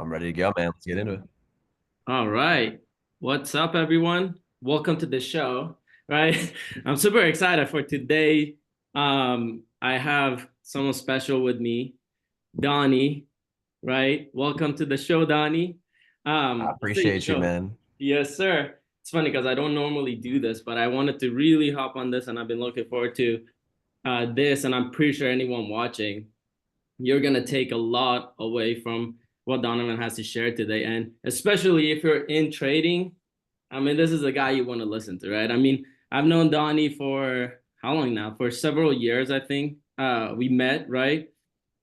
I'm ready to go, man. Let's get into it. All right. What's up, everyone? Welcome to the show, right? I'm super excited for today. I have someone special with me, Donnie, right? Welcome to the show, Donnie. I I'll say appreciate you, show. man. Yes, sir. It's funny because I don't normally do this, but I wanted to really hop on this, and I've been looking forward to this, and I'm pretty sure anyone watching you're gonna take a lot away from what Donovan has to share today. And especially if you're in trading, I mean, this is a guy you want to listen to, right? I mean, I've known Donnie for how long now? For several years, I think. We met, right?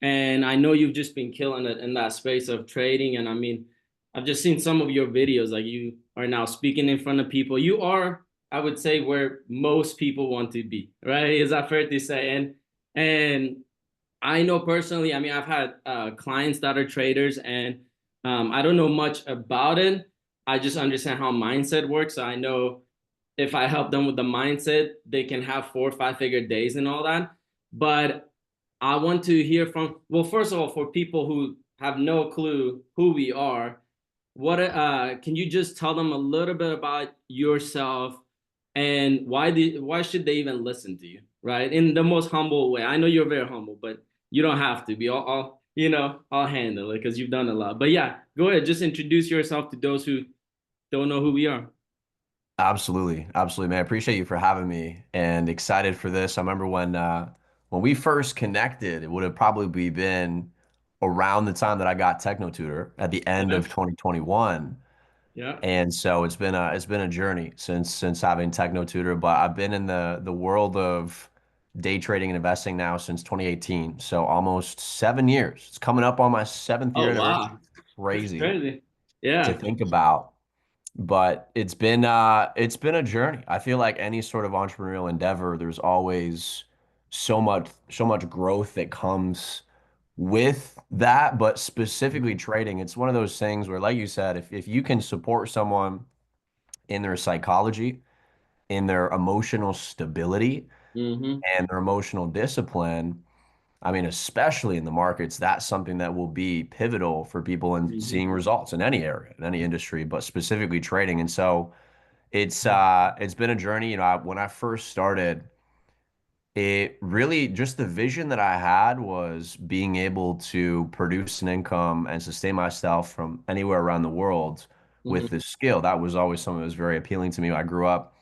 And I know you've just been killing it in that space of trading. And I mean, I've just seen some of your videos, like you are now speaking in front of people. You are, I would say, where most people want to be, right? Is that fair to say? And I know personally, I mean, I've had clients that are traders, and I don't know much about it. I just understand how mindset works. So I know if I help them with the mindset, they can have 4 or 5 figure days and all that. But I want to hear from, well, first of all, for people who have no clue who we are, what can you just tell them a little bit about yourself and why should they even listen to you, right? In the most humble way. I know you're very humble, but you don't have to be. I'll handle it because you've done a lot. But yeah, go ahead. Just introduce yourself to those who don't know who we are. Absolutely. Absolutely, man. I appreciate you for having me and excited for this. I remember when we first connected, it would have probably been around the time that I got Techno Tutor at the end Yeah, of 2021. yeah. And so it's been a journey since having Techno Tutor, but I've been in the world of day trading and investing now since 2018. So almost 7 years. It's coming up on my seventh year Oh anniversary. wow, that's Crazy crazy. to Yeah. think about. But it's been a journey. I feel like any sort of entrepreneurial endeavor, there's always so much growth that comes with that, but specifically trading, it's one of those things where, like you said, if you can support someone in their psychology, in their emotional stability, Mm-hmm. and their emotional discipline, I mean, especially in the markets, that's something that will be pivotal for people in Mm-hmm. seeing results in any area, in any industry, but specifically trading. And so it's been a journey. When I first started, it really just the vision that I had was being able to produce an income and sustain myself from anywhere around the world with Mm-hmm. this skill. That was always something that was very appealing to me. I grew up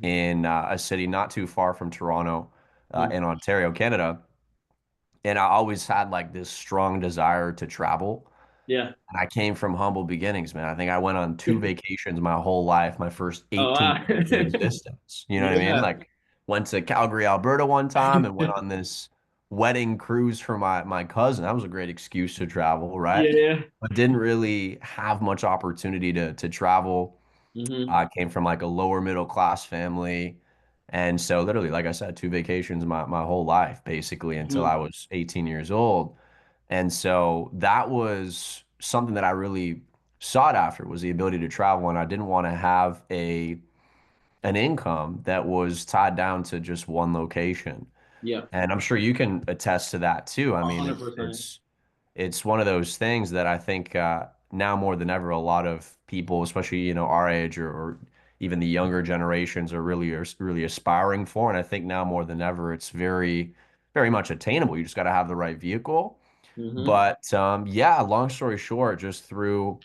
in a city not too far from Toronto, Mm-hmm. in Ontario, Canada, and I always had like this strong desire to travel. Yeah. And I came from humble beginnings, man. I think I went on two vacations my whole life, my first Oh 18 wow. years of existence. You know what I mean? Yeah. Like went to Calgary, Alberta one time and went on this wedding cruise for my cousin. That was a great excuse to travel, right? Yeah. Yeah. But didn't really have much opportunity to travel. Mm-hmm. I came from like a lower middle class family. And so literally, like I said, two vacations my whole life, basically, until Mm-hmm. I was 18 years old. And so that was something that I really sought after was the ability to travel. And I didn't want to have an income that was tied down to just one location. Yeah. And I'm sure you can attest to that too. I mean, it's 100%. it's it's one of those things that I think now more than ever, a lot of people, especially our age or even the younger generations, are really aspiring for. And I think now more than ever, it's very, very much attainable. You just got to have the right vehicle. Mm-hmm. But yeah, long story short, just through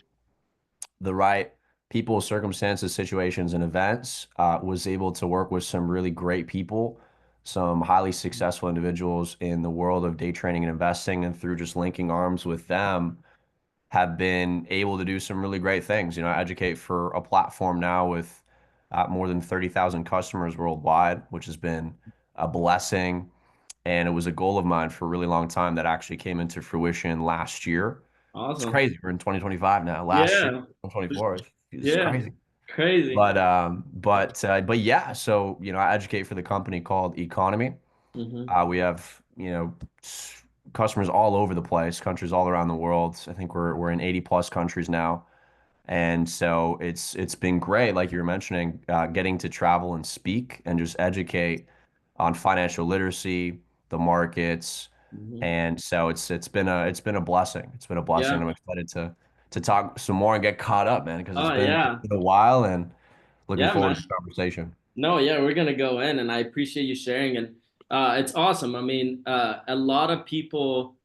the right people, circumstances, situations, and events, was able to work with some really great people, some highly successful individuals in the world of day trading and investing, and through just linking arms with them, have been able to do some really great things. I educate for a platform now with more than 30,000 customers worldwide, which has been a blessing. And it was a goal of mine for a really long time that actually came into fruition last year. It's Awesome. crazy. We're in 2025 now. Last year, Yeah. 2024. It's Yeah. crazy. Crazy. But yeah, so I educate for the company called Economy. Mm-hmm. We have, customers all over the place, countries all around the world. I think we're in 80 plus countries now. And so it's been great, like you were mentioning, getting to travel and speak and just educate on financial literacy, the markets. Mm-hmm. And so it's been a blessing. It's been a blessing. Yeah. I'm excited to talk some more and get caught up, man, because Oh it's yeah. been a while and looking Yeah, forward man. to the conversation. No, yeah, we're gonna go in, and I appreciate you sharing, and it's awesome. I mean, a lot of people.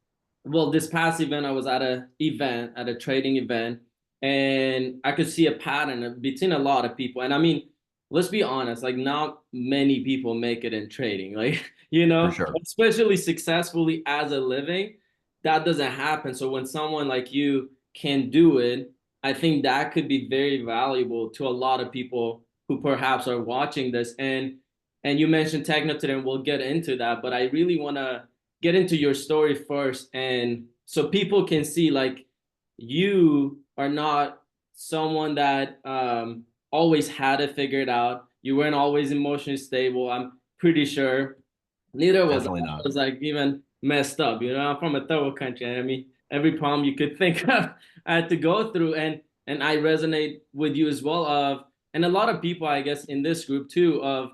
Well, this past event, I was at a trading event, and I could see a pattern between a lot of people. And I mean, let's be honest, like not many people make it in trading, like For sure. especially successfully as a living. That doesn't happen. So when someone like you can do it, I think that could be very valuable to a lot of people who perhaps are watching this. And you mentioned techno today, and we'll get into that. But I really want to get into your story first, and so people can see like you are not someone that always had it figured out. You weren't always emotionally stable. I'm pretty sure. Neither was I. Definitely I not. was like even messed up. I'm from a third world country. And I mean, every problem you could think of, I had to go through, and I resonate with you as well. And a lot of people, I guess, in this group too, of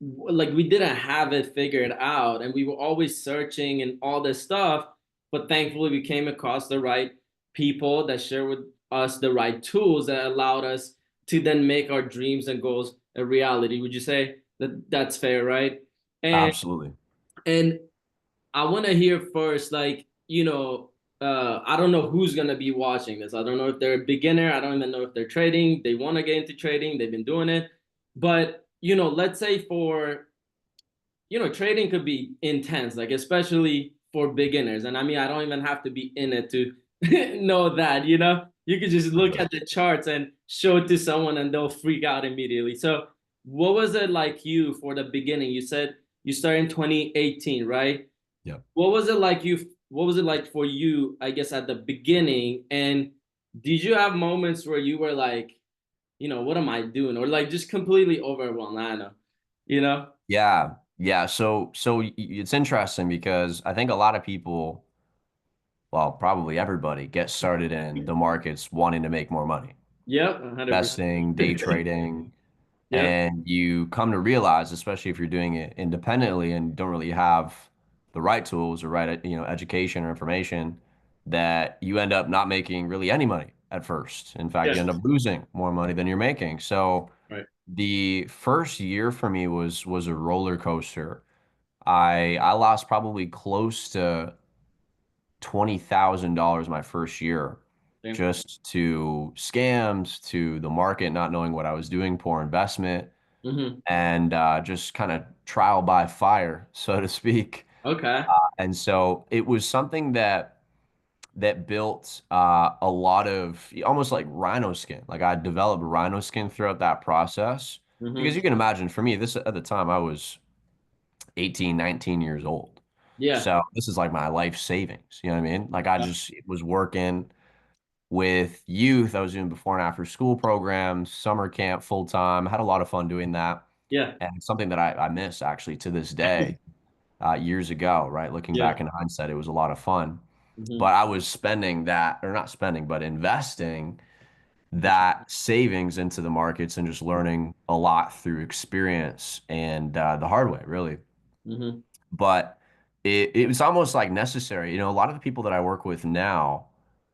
like we didn't have it figured out, and we were always searching and all this stuff. But thankfully, we came across the right people that share with us the right tools that allowed us to then make our dreams and goals a reality. Would you say that that's fair, right? And Absolutely. and I want to hear first, like, I don't know who's going to be watching this. I don't know if they're a beginner. I don't even know if they're trading. They want to get into trading. They've been doing it. But, let's say trading could be intense, like, especially for beginners. And I mean, I don't even have to be in it to know that, you could just For look sure. at the charts and show it to someone and they'll freak out immediately. So, what was it like you for the beginning? You said you started in 2018, right? Yeah. What was it like for you, I guess, at the beginning? And did you have moments where you were like, what am I doing? Or like just completely overwhelmed? I don't know, you know? Yeah. Yeah. It's interesting because I think a lot of people, well, probably everybody gets started in the markets wanting to make more money, Yep, 100%. investing, day trading, Yep, and you come to realize, especially if you're doing it independently and don't really have the right tools or right, education or information, that you end up not making really any money at first. In fact, you yeah, end up losing more money than you're making. So right. the first year for me was a roller coaster. I lost probably close to $20,000 my first year Yeah. just to scams, to the market not knowing what I was doing, poor investment, Mm-hmm. and just kind of trial by fire, so to speak. Okay. And so it was something that built a lot of almost like rhino skin. Like I developed rhino skin throughout that process because Mm-hmm. you can imagine for me, this at the time I was 18, 19 years old. Yeah. So this is like my life savings. You know what I mean? Like I Yeah. just was working with youth. I was doing before and after school programs, summer camp full time. Had a lot of fun doing that. Yeah. And it's something that I miss actually to this day, years ago, right? Looking Yeah. back in hindsight, it was a lot of fun. Mm-hmm. But I was spending that, or not spending, but investing that savings into the markets and just learning a lot through experience and the hard way, really. Mm-hmm. But it was almost like necessary. A lot of the people that I work with now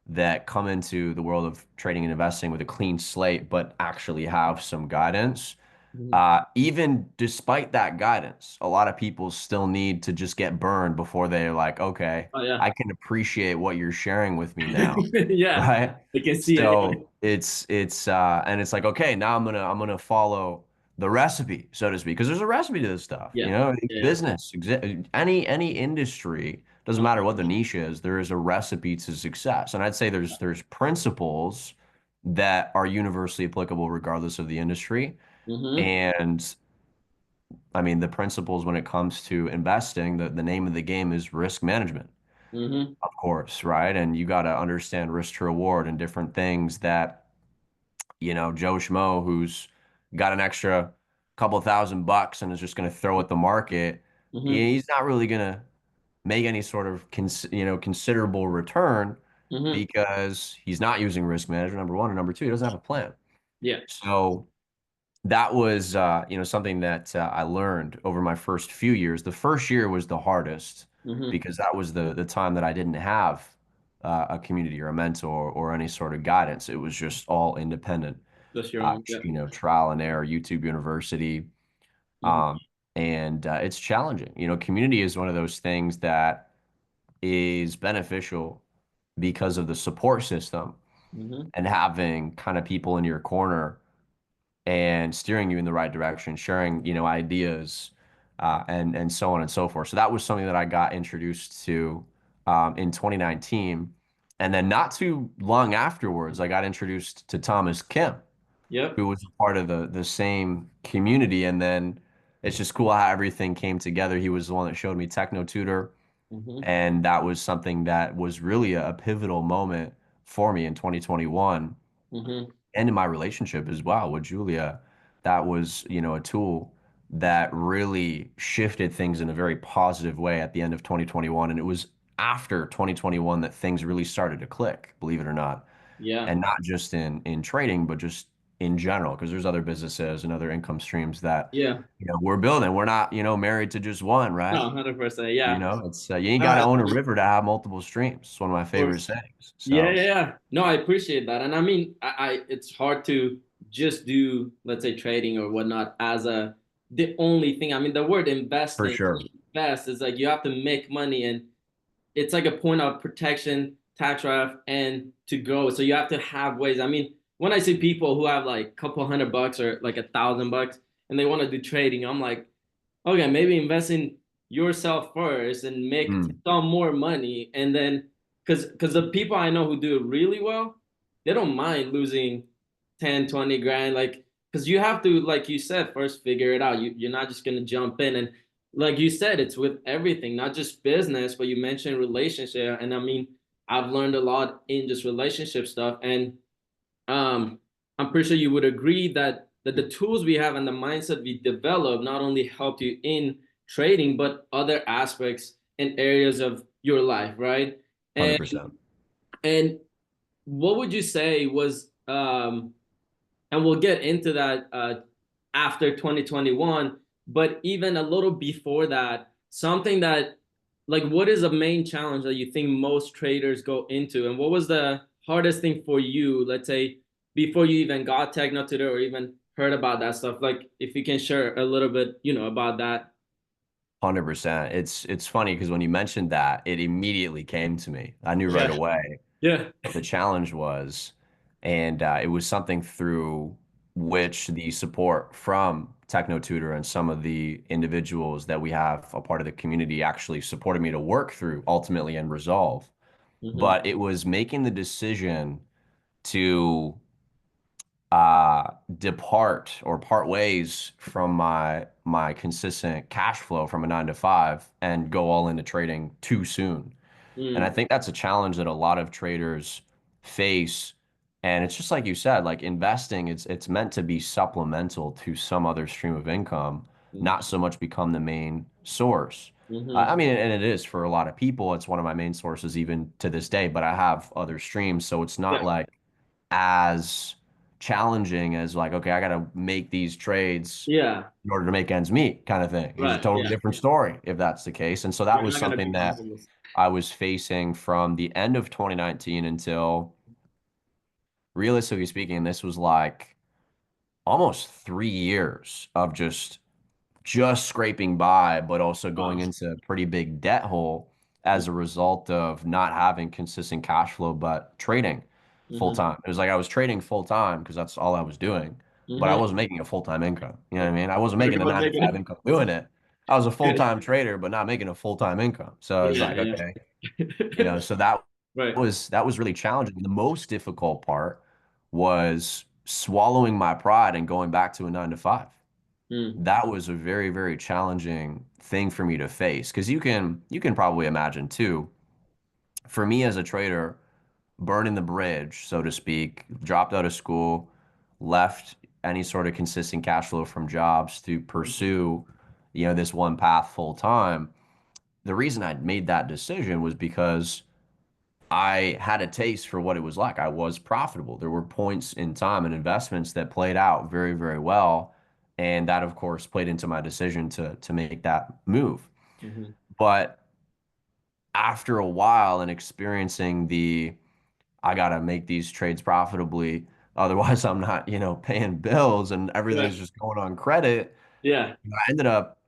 that come into the world of trading and investing with a clean slate, but actually have some guidance. Mm-hmm. Even despite that guidance, a lot of people still need to just get burned before they're like, okay, Oh yeah. I can appreciate what you're sharing with me now, Yeah. right? I can see it. Yeah. So it's like, okay, now I'm gonna follow the recipe, so to speak, because there's a recipe to this stuff. Yeah. Yeah. Business, any industry, doesn't Uh, matter what the niche is, there is a recipe to success. And I'd say there's principles that are universally applicable regardless of the industry. mm-hmm. And I mean, the principles when it comes to investing, the name of the game is risk management, Mm-hmm. of course, right? And you got to understand risk to reward and different things that, Joe Schmo, who's got an extra couple $1,000 and is just going to throw at the market, Mm-hmm. he's not really going to make any sort of considerable return Mm-hmm. because he's not using risk management, number one, and number two, he doesn't have a plan. Yeah. So that was something that I learned over my first few years. The first year was the hardest Mm-hmm. because that was the time that I didn't have a community or a mentor or any sort of guidance. It was just all independent, Just your own. Yeah. trial and error, YouTube University. Hmm. Um, and it's challenging. Community is one of those things that is beneficial because of the support system Hmm. and having kind of people in your corner and steering you in the right direction, sharing, ideas, and so on and so forth. So that was something that I got introduced to in 2019. And then not too long afterwards, I got introduced to Thomas Kim, Yep. who was a part of the same community. And then it's just cool how everything came together. He was the one that showed me Techno Tutor, Hmm. and that was something that was really a pivotal moment for me in 2021 Hmm. and in my relationship as well with Julia. That was, a tool that really shifted things in a very positive way at the end of 2021. And it was after 2021 that things really started to click, believe it or not. Yeah. And not just in trading, but just in general, because there's other businesses and other income streams that, Yeah. we're building. We're not, married to just one, No, right? 100%. Yeah. It's you ain't got to Uh, own a river to have multiple streams. It's one of my of favorite course. sayings. Yeah, So yeah, yeah. No, I appreciate that. And I mean, it's hard to just do, let's say, trading or whatnot as the only thing. I mean, the word for investing, sure, invest is like you have to make money, and it's like a point of protection, tax write and to grow. So you have to have ways. I mean, when I see people who have like a couple $100 or like $1,000 and they want to do trading, I'm like, okay, maybe invest in yourself first and make mm, some more money, and then because the people I know who do it really well, they don't mind losing 10, 20 grand, like because you have to, like you said, first figure it out. You're not just gonna jump in, and like you said, it's with everything, not just business, but you mentioned relationship, and I mean, I've learned a lot in just relationship stuff, and um, I'm pretty sure you would agree that the tools we have and the mindset we develop not only help you in trading, but other aspects and areas of your life, right? And 100%. and what would you say was and we'll get into that after 2021, but even a little before that, something that, like, what is a main challenge that you think most traders go into, and what was the hardest thing for you, let's say, before you even got techno today or even heard about that stuff? Like, if you can share a little bit, about that. 100%. It's funny because when you mentioned that, it immediately came to me. I knew right Yeah. away Yeah. what the challenge was, and it was something through which the support from Techno Tutor and some of the individuals that we have a part of the community actually supported me to work through ultimately and resolve. Mm-hmm. But it was making the decision to depart or part ways from my consistent cash flow from a 9 to 5 and go all into trading too soon. And I Mm-hmm. think that's a challenge that a lot of traders face. And it's just like you said, like investing, it's meant to be supplemental to some other stream of income, not so much become the main source. I Mm-hmm. mean, and it is for a lot of people. It's one of my main sources even to this day, but I have other streams, so it's not Yeah. like as challenging as like, okay, I got to make these trades Yeah. in order to make ends meet kind of thing. It's a Right. totally Yeah. different story if that's the case. And so that You're was not gonna be something that comfortable. I was facing from the end of 2019 until realistically speaking, this was like almost 3 years of just scraping by, but also Wow. going into a pretty big debt hole as a result of not having consistent cash flow, but trading full Mm-hmm. time. It was like I was trading full time because that's all I was doing, but I Mm-hmm. wasn't making a full-time income. You know what I mean? I wasn't Pretty making a much nine to making five income doing it. I was a it. full-time trader, but not making a full-time income. So I was Yeah, like, yeah. okay, so that Right. was really challenging. The most difficult part was swallowing my pride and going back to a 9 to 5. Mm. That was a very, very challenging thing for me to face because you can probably imagine too. For me as a trader, burning the bridge, so to speak, dropped out of school, left any sort of consistent cash flow from jobs to pursue, this one path full time. The reason I made that decision was because I had a taste for what it was like. I was profitable. There were points in time and investments that played out very, very well. And that, of course, played into my decision to make that move. Mm-hmm. But after a while and experiencing I gotta make these trades profitably, otherwise I'm not, paying bills and Yeah. everything's just going on credit. Yeah. I ended up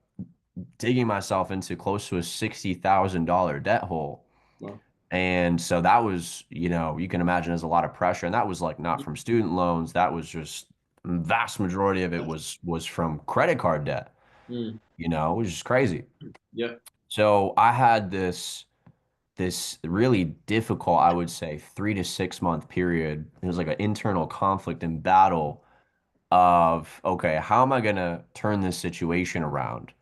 digging myself into close to a $60,000 debt hole. Well, And so that was, you can imagine there's a lot of pressure. And that was like not from student loans. That was just vast majority of it was from credit card debt, mm, which is crazy. yeah. So I had this really difficult, I would say, 3 to 6 month period. It was like an internal conflict and battle of, okay, how am I gonna turn this situation around?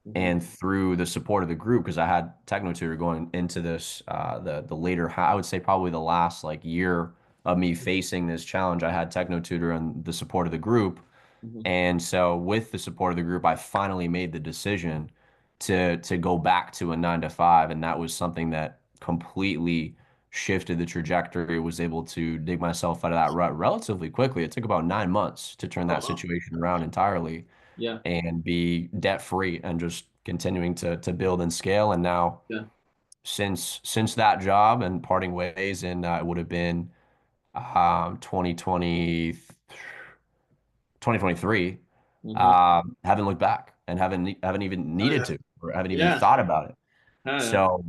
Hmm. And through the support of the group, because I had techno tutor going into this, the later, I would say probably the last like year of me facing this challenge, I had techno tutor and the support of the group. Hmm. And so with the support of the group, I finally made the decision to go back to a 9 to 5. And that was something that completely shifted the trajectory, was able to dig myself out of that rut relatively quickly. It took about 9 months to turn Oh, that wow. situation around entirely Yeah. and be debt free and just continuing to build and scale. And now Yeah. since that job and parting ways in it would have been 2020 2023, Hmm. haven't looked back and haven't even Oh, needed yeah. to or haven't even Yeah. thought about it. Oh, yeah. So,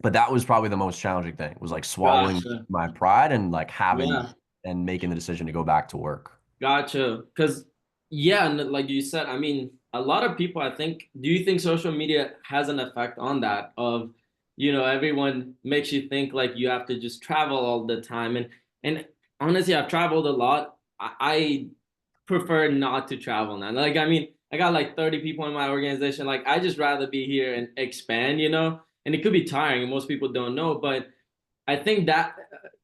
but that was probably the most challenging thing, was like swallowing Gotcha. my pride and like having Yeah. and making the decision to go back to work. Gotcha. Because, yeah, and like you said, I mean, a lot of people, I think, do you think social media has an effect on that? Of, everyone makes you think like you have to just travel all the time. And honestly, I've traveled a lot. I prefer not to travel now. Like, I mean, I got like 30 people in my organization. Like, I just rather be here and expand. And it could be tiring, and most people don't know, but I think that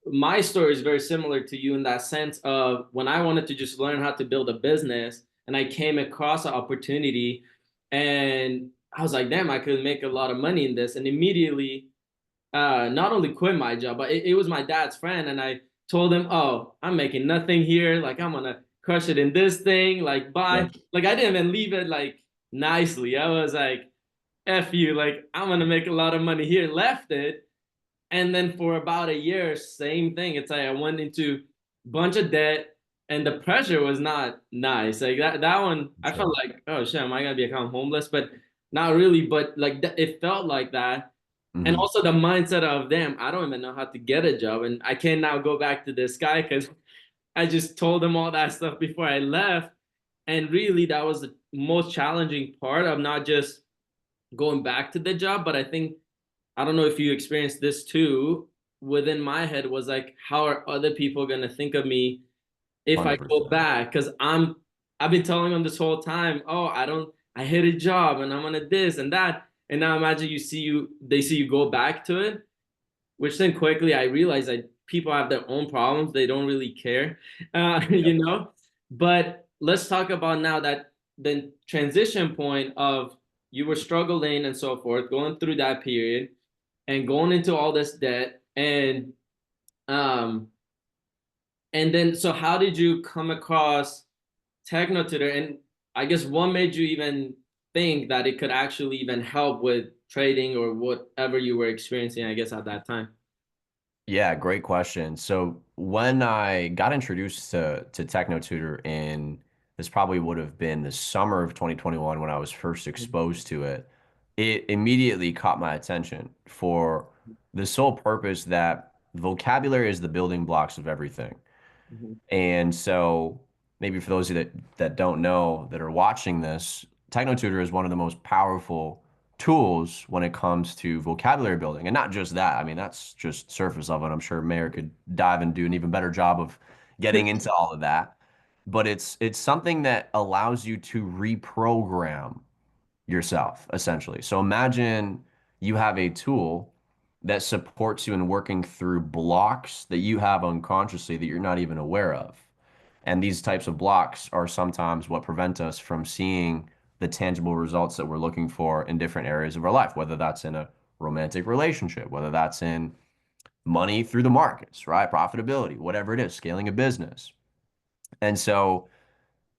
my story is very similar to you in that sense of when I wanted to just learn how to build a business and I came across an opportunity and I was like, damn, I could make a lot of money in this. And immediately, not only quit my job, but it was my dad's friend. And I told him, oh, I'm making nothing here. Like, I'm going to crush it in this thing. Like, bye. Yep. Like, I didn't even leave it like nicely. I was like, F you. Like, I'm going to make a lot of money here. Left it, and then for about a year, same thing. It's like I went into a bunch of debt and the pressure was not nice. Like that one, I felt Sure. like, oh shit, am I gonna become homeless? But not really, but like it felt like that. And Hmm. also the mindset of, damn, I don't even know how to get a job. And I can't now go back to this guy because I just told him all that stuff before I left. And really that was the most challenging part of not just going back to the job, but I don't know if you experienced this too. Within my head was like, how are other people gonna think of me if I go 100%. back? Because I've been telling them this whole time, oh, I hit a job and I'm gonna this and that. And now imagine they see you go back to it, which then quickly I realized that people have their own problems. They don't really care, Yep. you know. But let's talk about now that the transition point of you were struggling and so forth, going through that period and going into all this debt um and then so how did you come across techno tutor, and I guess what made you even think that it could actually even help with trading or whatever you were experiencing, I guess, at that time? Yeah, great question. So when I got introduced to Techno Tutor in, this probably would have been the summer of 2021 when I was first exposed to it, it immediately caught my attention for the sole purpose that vocabulary is the building blocks of everything. Mhm. And so maybe for those of you that don't know that are watching this, TechnoTutor is one of the most powerful tools when it comes to vocabulary building. And not just that. I mean, that's just surface level. And I'm sure Mayor could dive and do an even better job of getting into all of that. But it's something that allows you to reprogram yourself, essentially. So imagine you have a tool that supports you in working through blocks that you have unconsciously that you're not even aware of. And these types of blocks are sometimes what prevent us from seeing the tangible results that we're looking for in different areas of our life, whether that's in a romantic relationship, whether that's in money through the markets, right? Profitability, whatever it is, scaling a business. And so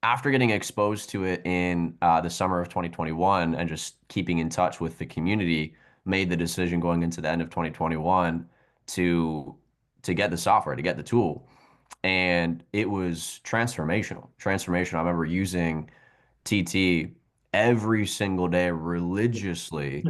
after getting exposed to it in the summer of 2021 and just keeping in touch with the community, made the decision going into the end of 2021 to get the software, to get the tool. And it was transformational. Transformational. I remember using TT every single day religiously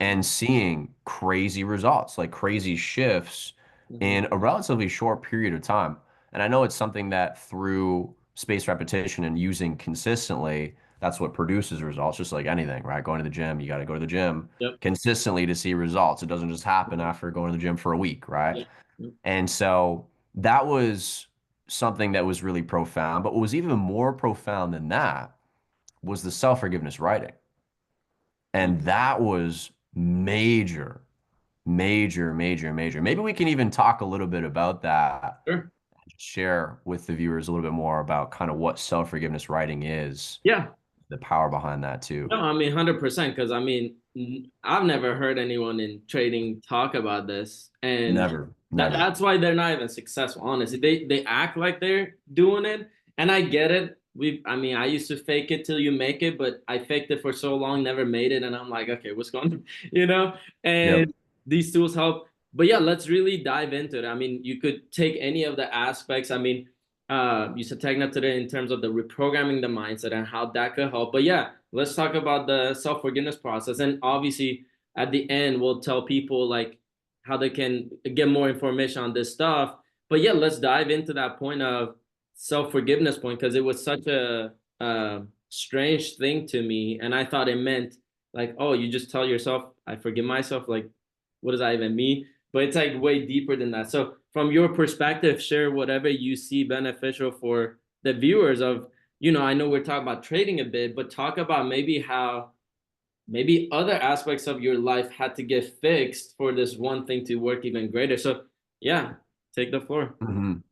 and seeing crazy results, like crazy shifts Hmm. in a relatively short period of time. And I know it's something that through spaced repetition and using consistently, that's what produces results, just like anything, right? Going to the gym, you got to go to the gym Yep. consistently to see results. It doesn't just happen after going to the gym for a week, right? Yep. Yep. And so that was something that was really profound. But what was even more profound than that was the self-forgiveness writing. And Mhm. that was major, major, major, major. Maybe we can even talk a little bit about that, Sure. share with the viewers a little bit more about kind of what self-forgiveness writing is, Yeah. the power behind that too. No, I mean 100%, because I mean I've never heard anyone in trading talk about this, and Never, never. that's why they're not even successful. Honestly, they act like they're doing it, and I get it. I mean, I used to fake it till you make it, but I faked it for so long, never made it, and I'm like, okay, what's going on, you know? Yep. And these tools help. But yeah, let's really dive into it. I mean, you could take any of the aspects. I mean, you said technical today in terms of the reprogramming the mindset and how that could help. But yeah, let's talk about the self-forgiveness process. And obviously at the end, we'll tell people like how they can get more information on this stuff. But yeah, let's dive into that point of self-forgiveness point, because it was such a strange thing to me. And I thought it meant like, oh, you just tell yourself, I forgive myself. Like, what does that even mean? But it's like way deeper than that. So from your perspective, share whatever you see beneficial for the viewers of, I know we're talking about trading a bit, but talk about maybe how maybe other aspects of your life had to get fixed for this one thing to work even greater. So yeah, take the floor. Mhm.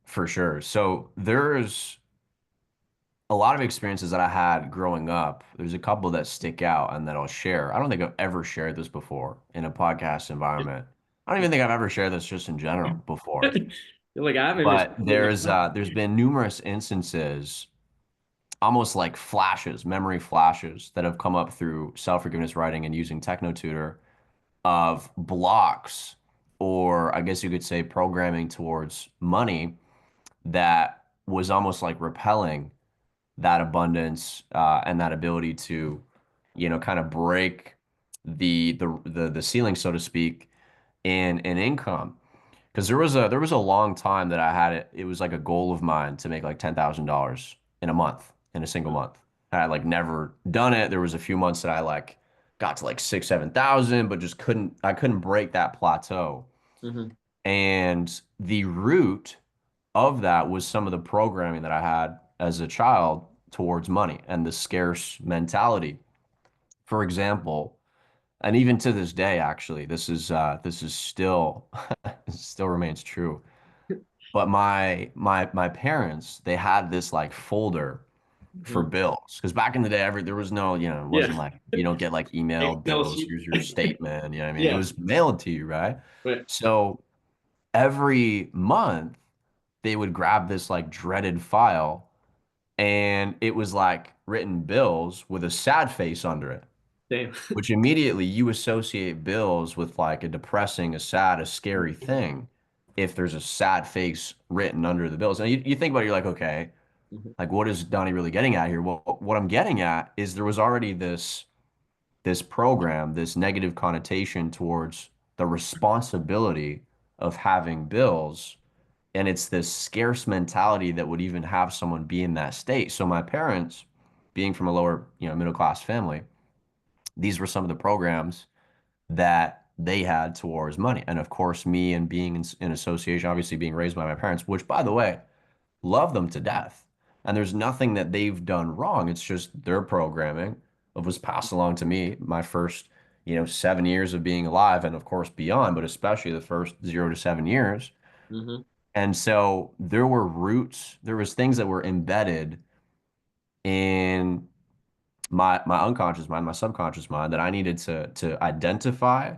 For sure. So there's a lot of experiences that I had growing up. There's a couple that stick out and that I'll share. I don't think I've ever shared this before in a podcast environment. I don't even think I've ever shared this just in general before. You're like, I haven't even But shared it myself. there's been numerous instances, almost like flashes, memory flashes that have come up through self-forgiveness writing and using Techno Tutor of blocks, or I guess you could say programming towards money that was almost like repelling that abundance and that ability to, kind of break the ceiling, so to speak, in income. Because there was a long time that I had it. It was like a goal of mine to make like $10,000 in a month, in a single month. I had like never done it. There was a few months that I like got to like 6, 7,000, but just I couldn't break that plateau. Mm-hmm. And the root of that was some of the programming that I had as a child towards money and the scarce mentality. For example, and even to this day, actually, this is still still remains true. But my parents, they had this like folder for Mm-hmm. bills because back in the day, there was no, it Yeah. wasn't like you don't get like emailed Excel bills. sheet. Here's your statement. You know what I mean? It Yeah. was mailed to you, right? Right. So every month they would grab this like dreaded file and it was like written bills with a sad face under it, Damn. which immediately you associate bills with like a depressing, a sad, a scary thing if there's a sad face written under the bills. And you think about it, you're like, okay, Mhm. like what is Donnie really getting at here? Well, what I'm getting at is there was already this program, this negative connotation towards the responsibility of having bills. And it's this scarce mentality that would even have someone be in that state. So my parents, being from a lower, middle class family, these were some of the programs that they had towards money. And of course, me and being in association, obviously being raised by my parents, which by the way, love them to death. And there's nothing that they've done wrong. It's just their programming was passed along to me my first, 7 years of being alive, and of course beyond, but especially the first 0 to 7 years. Mhm. And so there were roots, there was things that were embedded in my unconscious mind, my subconscious mind that I needed to identify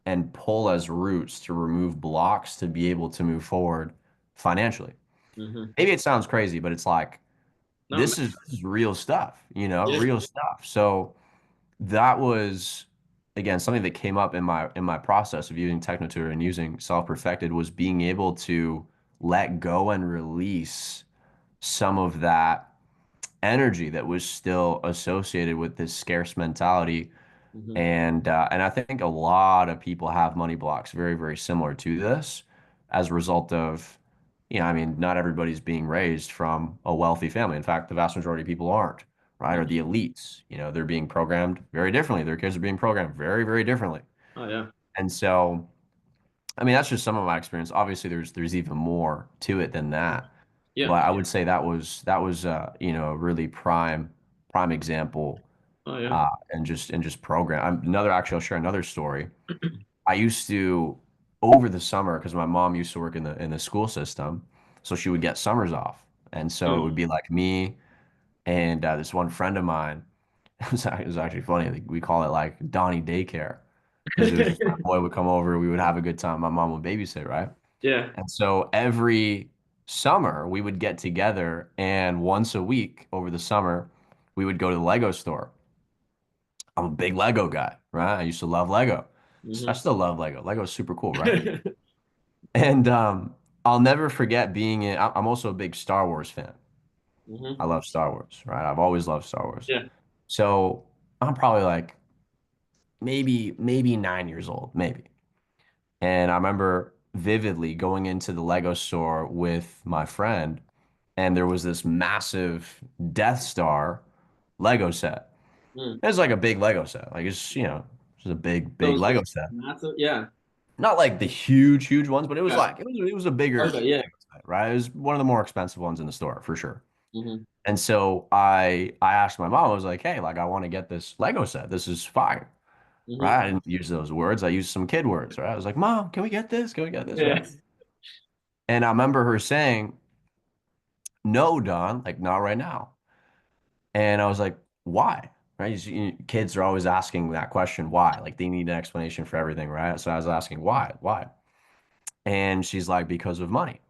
and pull as roots to remove blocks to be able to move forward financially. Mhm. Maybe it sounds crazy, but it's like No. this is real stuff, Yeah. real stuff. So that was again, something that came up in my process of using Technotutor and using Self-Perfected was being able to let go and release some of that energy that was still associated with this scarce mentality. Hmm. And I think a lot of people have money blocks very, very similar to this as a result of, I mean, not everybody's being raised from a wealthy family. In fact, the vast majority of people aren't, right? Or the elites, they're being programmed very differently. Their kids are being programmed very, very differently. Oh yeah. And so, I mean, that's just some of my experience. Obviously, there's even more to it than that. Yeah. But I would say that was a really prime example Oh yeah. and just program. Another actually, I'll share another story. I used to over the summer because my mom used to work in the school system, so she would get summers off, and so it would Oh. be like me and this one friend of mine. It was actually funny. Like, we call it like Donnie Daycare because it was just my boy would come over, we would have a good time. My mom would babysit, right? Yeah. And so every summer we would get together, and once a week over the summer we would go to the Lego store. I'm a big Lego guy, right? I used to love Lego. I Hmm. still love Lego. Lego's super cool, right? And I'll never forget being in. I'm also a big Star Wars fan. I Hmm. love Star Wars, right? I've always loved Star Wars. Yeah. So I'm probably like maybe 9 years old, maybe. And I remember vividly going into the Lego store with my friend, and there was this massive Death Star Lego set. Mm. It's like a big Lego set. Like it's a big, So big it's Lego set. massive. Yeah. Not like the huge, huge ones, but it was Yeah. like it was a bigger Okay. Yeah. Lego set, right? It was one of the more expensive ones in the store for sure. Hmm. And so I asked my mom, I was like, hey, like I want to get this Lego set. This is fire, Hmm. right? I didn't use those words. I used some kid words, right? I was like, Mom, can we get this? Can we get this, Yeah. right? And I remember her saying, no, Don, like not right now. And I was like, why? Right? Kids are always asking that question, why? Like they need an explanation for everything, right? So I was asking, why? Why? And she's like, because of money.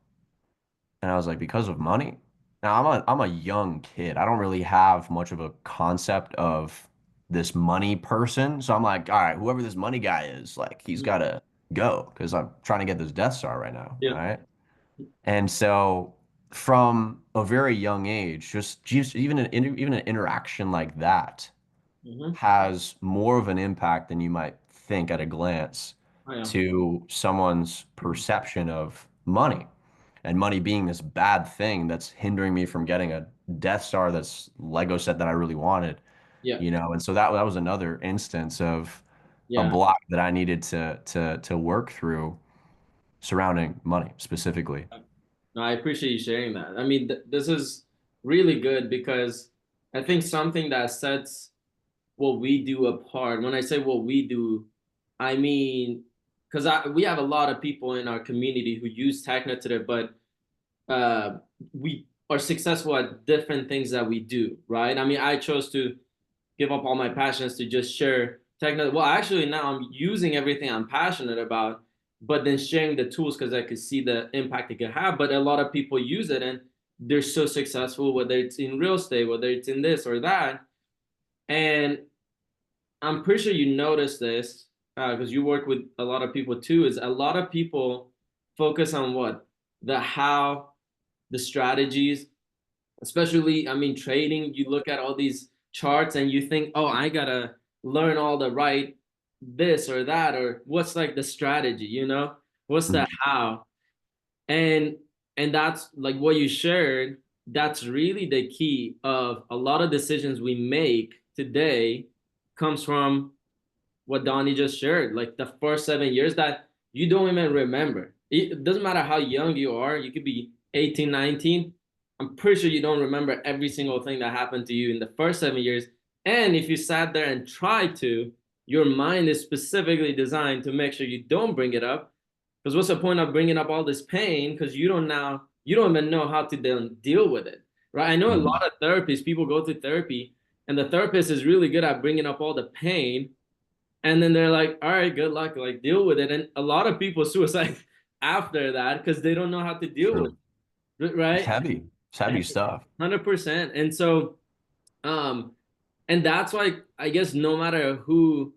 And I was like, because of money? Now I'm a young kid. I don't really have much of a concept of this money person. So I'm like, all right, whoever this money guy is, like he's Mhm. gotta go because I'm trying to get this Death Star right now, Yeah. right? And so from a very young age, just even an interaction like that Hmm. has more of an impact than you might think at a glance Oh yeah. to someone's perception of money and money being this bad thing that's hindering me from getting a Death Star that's Lego set that I really wanted, Yeah. and so that was another instance of a Yeah. block that I needed to work through surrounding money specifically. No, I appreciate you sharing that. I mean, this is really good because I think something that sets what we do apart. When I say what we do, I mean, because we have a lot of people in our community who use Technotutor, but we are successful at different things that we do, right? I mean, I chose to give up all my passions to just share techno. Well, actually, now I'm using everything I'm passionate about, but then sharing the tools because I could see the impact it could have. But a lot of people use it and they're so successful, whether it's in real estate, whether it's in this or that. And I'm pretty sure you noticed this because you work with a lot of people too. Is a lot of people focus on what the how, the strategies, especially I mean trading. You look at all these charts and you think, oh, I gotta learn all the right this or that, or what's like the strategy, what's the Mhm. how. And and that's like what you shared. That's really the key of a lot of decisions we make today comes from what Donnie just shared, like the first 7 years that you don't even remember. It doesn't matter how young you are, you could be 18, 19. I'm pretty sure you don't remember every single thing that happened to you in the first 7 years. And if you sat there and tried to, your mind is specifically designed to make sure you don't bring it up. Because what's the point of bringing up all this pain? Because you don't even know how to then deal with it, right? I know a Mhm. lot of therapists, people go through therapy, and the therapist is really good at bringing up all the pain, and then they're like, all right, good luck, like deal with it. And a lot of people suicide after that because they don't know how to deal with True. it, It's right? heavy. It's heavy stuff. 100%. And so um and that's why I guess no matter who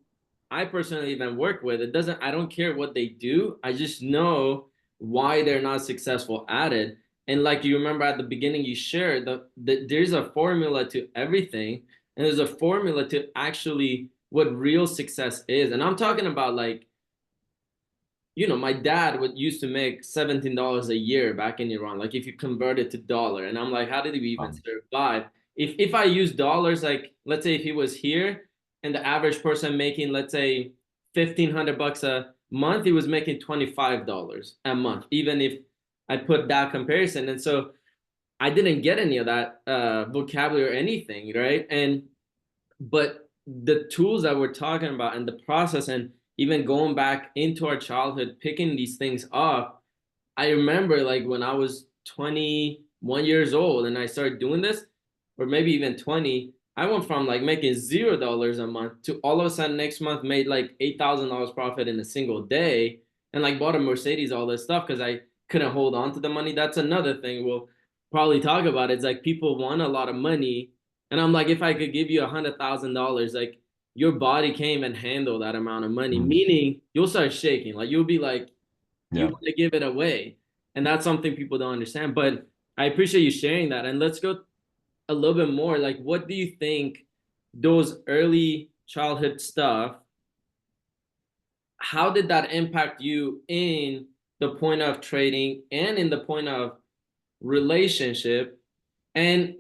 I personally even work with, it doesn't, I don't care what they do. I just know why they're not successful at it. And like you remember at the beginning, you shared there's a formula to everything, and there's a formula to actually what real success is. And I'm talking about like, my dad would used to make $17 a year back in Iran. Like if you convert it to dollar, and I'm like, how did he even Um, survive? If I use dollars, like let's say if he was here and the average person making, let's say, $1,500 a month, he was making $25 a month, even if I put that comparison. And so I didn't get any of that vocabulary or anything, right? And but the tools that we're talking about and the process, and even going back into our childhood, picking these things up. I remember like when I was 21 years old and I started doing this, or maybe even 20, I went from like making $0 a month to all of a sudden next month made like $8,000 profit in a single day, and like bought a Mercedes, all this stuff because I couldn't hold on to the money. That's another thing we'll probably talk about. It's like people want a lot of money, and I'm like, if I could give you $100,000, like your body can't even handle that amount of money, mm, meaning you'll start shaking. Like you'll be like, you yeah. want to give it away. And that's something people don't understand. But I appreciate you sharing that. And let's go a little bit more. Like, what do you think those early childhood stuff, how did that impact you in the point of trading and in the point of relationship? And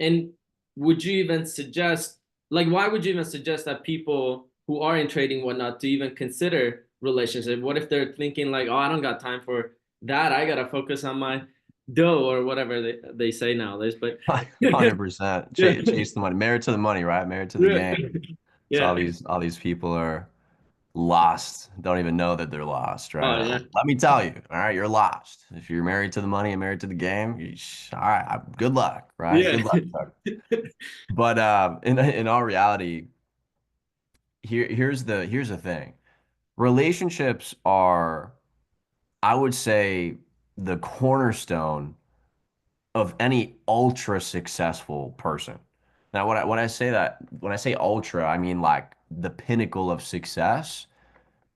would you even suggest, like, why would you even suggest that people who are in trading whatnot to even consider relationship? What if they're thinking like, oh, I don't got time for that, I gotta focus on my dough or whatever they say nowadays. But yeah, 100%. yeah, Chase the money. Married to the money, right? Married to the game. So yeah. all these people are lost, don't even know that they're lost, Oh right? yeah, Let me tell you, all right, you're lost. If you're married to the money and married to the game, all right, good luck, right? yeah. Good luck. But in all reality, here's the thing. Relationships are, I would say, the cornerstone of any ultra successful person. Now, when I say ultra, I mean like the pinnacle of success.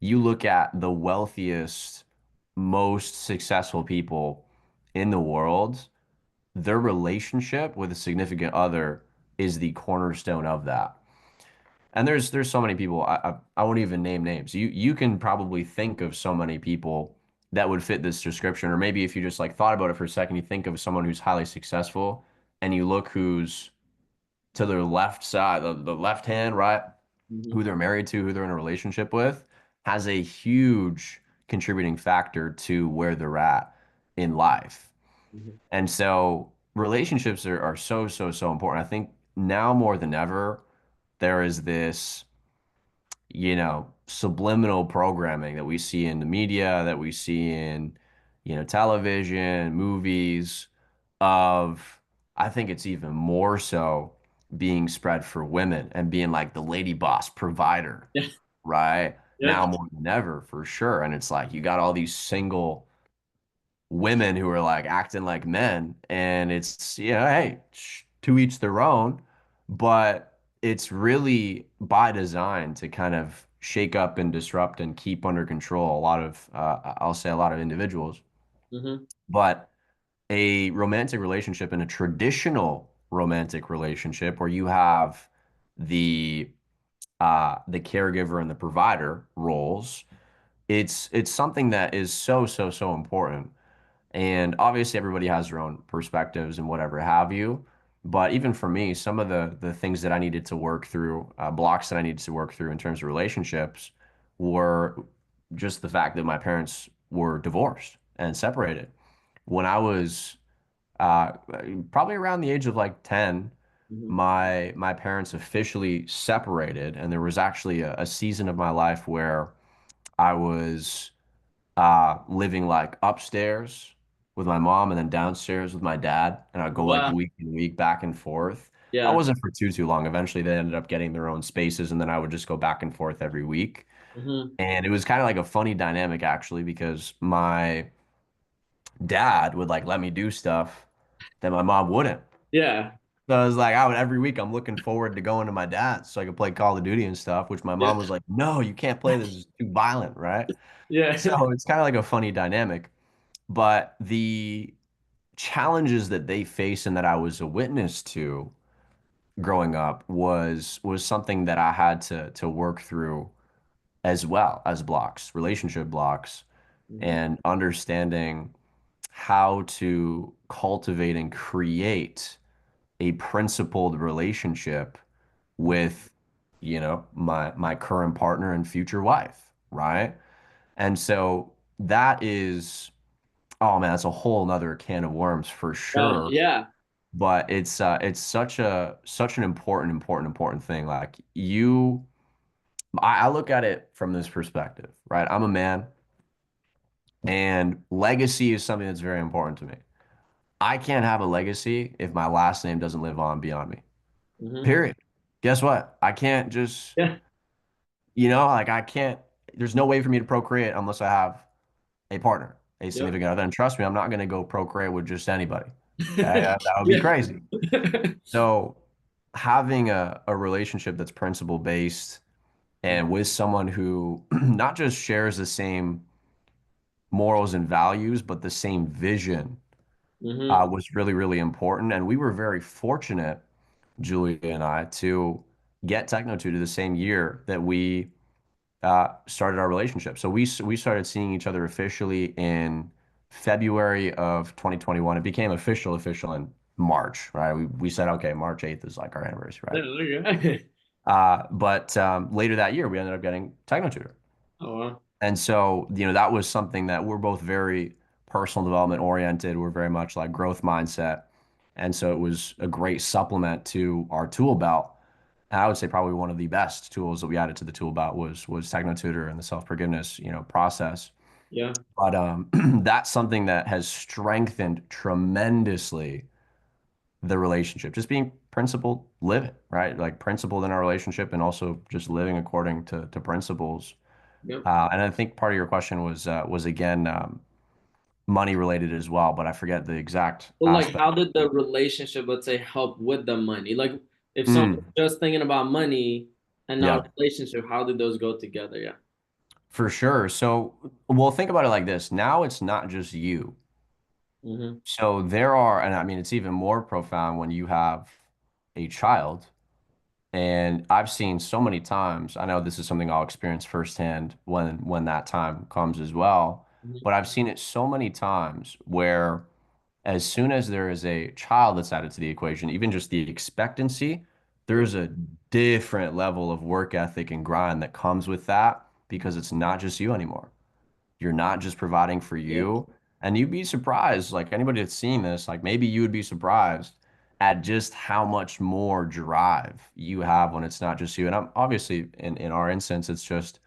You look at the wealthiest, most successful people in the world, their relationship with a significant other is the cornerstone of that. And there's so many people, I won't even name names. You can probably think of so many people that would fit this description. Or maybe if you just like thought about it for a second, you think of someone who's highly successful and you look who's to their left side, the left hand, right? Hmm. Who they're married to, who they're in a relationship with, has a huge contributing factor to where they're at in life. Hmm. And so relationships are so, so, so important. I think now more than ever, there is this, subliminal programming that we see in the media, that we see in, television, movies, of, I think it's even more so being spread for women and being like the lady boss provider, Yeah, right? yeah. Now more than ever, for sure. And it's like you got all these single women who are like acting like men, and it's, hey, to each their own, but it's really by design to kind of shake up and disrupt and keep under control a lot of, I'll say a lot of individuals. Hmm. But a romantic relationship and a traditional romantic relationship where you have the the caregiver and the provider roles, it's something that is so, so, so important. And obviously, everybody has their own perspectives and whatever have you. But even for me, some of the things that I needed to work through, blocks that I needed to work through in terms of relationships, were just the fact that my parents were divorced and separated. When I was uh, probably around the age of like 10, Hmm. my parents officially separated, and there was actually a season of my life where I was living like upstairs with my mom and then downstairs with my dad. And I'd go like Wow. week and week back and forth. I Yeah. wasn't for too long. Eventually, they ended up getting their own spaces, and then I would just go back and forth every week. Hmm. And it was kind of like a funny dynamic actually, because my dad would like let me do stuff that my mom wouldn't. Yeah. So I was like, I would every week I'm looking forward to going to my dad's so I could play Call of Duty and stuff, which my Yeah. mom was like, no, you can't play this. It's too violent, right? Yeah. So it's kind of like a funny dynamic. But the challenges that they face and that I was a witness to growing up was something that I had to work through as well as blocks, relationship blocks, Hmm. and understanding how to cultivate and create a principled relationship with, my current partner and future wife, right? And so that is, oh man, that's a whole nother can of worms for sure. Yeah. But it's such an important thing. Like I look at it from this perspective, right? I'm a man, and legacy is something that's very important to me. I can't have a legacy if my last name doesn't live on beyond me. Hmm. Period. Guess what? I can't just, Yeah. like I can't, there's no way for me to procreate unless I have a partner, a Yep. significant other. And trust me, I'm not going to go procreate with just anybody. Okay? That would be Yeah. crazy. So having a relationship that's principle based and with someone who not just shares the same morals and values, but the same vision Hmm. was really, really important. And we were very fortunate, Julia and I, to get TechnoTutor the same year that we started our relationship. So we started seeing each other officially in February of 2021. It became official in March, right? We said, okay, March 8th is like our anniversary, right? Okay. But later that year, we ended up getting TechnoTutor. Oh, wow. And so, that was something that we're both very personal development oriented. We're very much like growth mindset. And so it was a great supplement to our tool belt. And I would say probably one of the best tools that we added to the tool belt was TechnoTutor and the self-forgiveness, process. Yeah. But that's something that has strengthened tremendously the relationship. Just being principled, living, right? Like principled in our relationship and also just living according to principles. Yep. And I think part of your question was again money related as well, but I forget the exact Well, like, aspect. how did the relationship, let's say, help with the money? Like, if someone's Mm, just thinking about money and not yeah, relationship, how did those go together? Yeah. for sure. So, well, think about it like this. Now it's not just you. Hmm. So there are, and I mean, it's even more profound when you have a child. And I've seen so many times, I know this is something I'll experience firsthand when that time comes as well, Hmm. but I've seen it so many times where as soon as there is a child that's added to the equation, even just the expectancy, Yeah. there's a different level of work ethic and grind that comes with that because it's not just you anymore. You're not just providing for Yeah. you. And you'd be surprised, like anybody that's seen this, like maybe you would be surprised at just how much more drive you have when it's not just you. And I'm obviously in our instance, it's just,